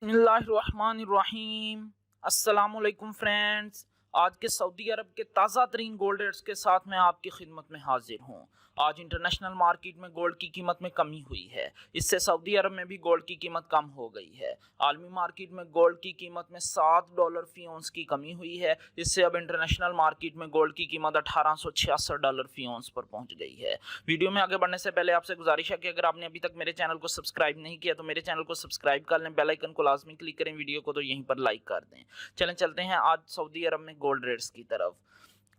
बिस्मिल्लाहिर्रहमानिर्रहीम। अस्सलामुअलैकुम फ्रेंड्स। आज के सऊदी अरब के ताज़ा तरीन गोल्ड रेट्स के साथ मैं आपकी खिदमत में हाजिर हूँ। आज इंटरनेशनल मार्केट में गोल्ड की कीमत में कमी हुई है। इससे सऊदी अरब में भी गोल्ड की कीमत कम हो गई है। आलमी मार्केट में गोल्ड की कीमत में $7 फी औंस की कमी हुई है। इससे अब इंटरनेशनल मार्केट में गोल्ड की कीमत $1866 फी औंस पर पहुँच गई है। वीडियो में आगे बढ़ने से पहले आपसे गुजारिश है कि अगर आपने अभी तक मेरे चैनल को सब्सक्राइब नहीं किया तो मेरे चैनल को सब्सक्राइब कर लें, बेल आइकन को लाजमी क्लिक करें, वीडियो को तो यहीं पर लाइक कर दें। चलें चलते हैं आज सऊदी अरब में गोल्ड रेट्स की तरफ।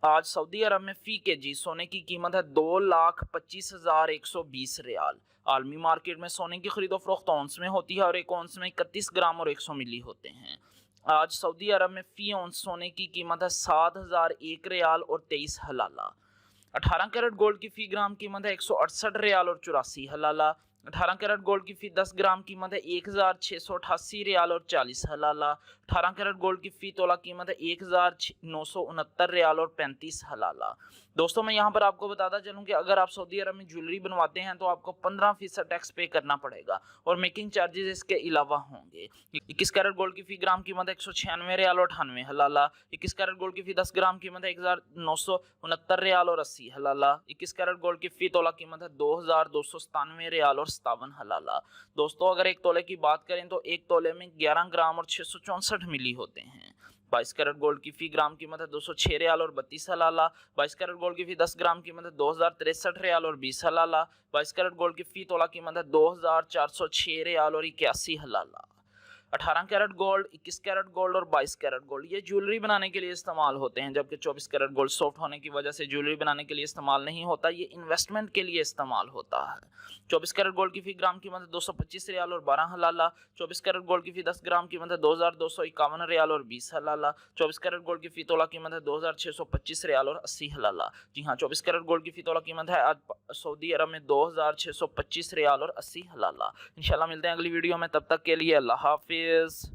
आज सऊदी अरब में फी केजी सोने की कीमत है 2,25,120 रियाल। आलमी मार्केट में सोने की खरीदो फरोख्त औंस में होती है और एक औंस में 31 ग्राम और 100 मिली होते हैं। आज सऊदी अरब में फी औंस सोने की कीमत है 7,001 रियाल और 23 हलाला। 18 कैरेट गोल्ड की फी ग्राम कीमत है 168 रियाल और 84 हलाला। 18 कैरेट गोल्ड की फी 10 ग्राम कीमत है 1,688 रियाल और 40 हलाला। 18 कैरेट गोल्ड की फी तोला कीमत है 1,969 रियाल और 35 हलाला। दोस्तों, मैं यहाँ पर आपको बताता चलूँ कि अगर आप सऊदी अरब में ज्वेलरी बनवाते हैं तो आपको 15% टैक्स पे करना पड़ेगा और मेकिंग चार्जेस इसके अलावा होंगे। 21 कैरेट गोल्ड की फी ग्राम कीमत है 196 रियाल और 98 हलाला। 21 कैरेट गोल्ड की फी 10 ग्राम कीमत है 1,969 रियाल और 80 हलाला। 21 कैरेट गोल्ड की फी तोला कीमत है 2,297 रियाल और 57 हलाला। दोस्तों, अगर एक तोले की बात करें तो एक तोले में 11 ग्राम और 664 मिली होते हैं। 22 कैरेट गोल्ड की फी ग्राम कीमत है 206 रियाल और 32 हलाला। 22 कैरेट गोल्ड की फी 10 ग्राम कीमत है 2,063 रियाल और 20 हलाला। 22 कैरेट गोल्ड की फी तोला कीमत है 2,406 रियाल और 81 हलाला। 18 कैरेट गोल्ड, 21 कैरेट गोल्ड और 22 कैरेट गोल्ड ये ज्वेलरी बनाने के लिए इस्तेमाल होते हैं, जबकि 24 कैरेट गोल्ड सॉफ्ट होने की वजह से ज्वेलरी बनाने के लिए इस्तेमाल नहीं होता, ये इन्वेस्टमेंट के लिए इस्तेमाल होता है। 24 कैरेट गोल्ड की फी ग्राम कीमत है 225 रियाल और 12 हलाला। 24 कैरेट गोल्ड की फी 10 ग्राम कीमत है 2,251 रियाल और 20 हलाला। 24 कैरेट गोल्ड की फी तोला कीमत है 2,625 रियाल और 80 हलाला। जी हाँ, 24 कैरेट गोल्ड की फी तोला कीमत है आज सऊदी अरब में 2,625 रियाल और 80 हलाला। इंशाल्लाह मिलते हैं अगली वीडियो में, तब तक के लिए अल्लाह हाफिज़।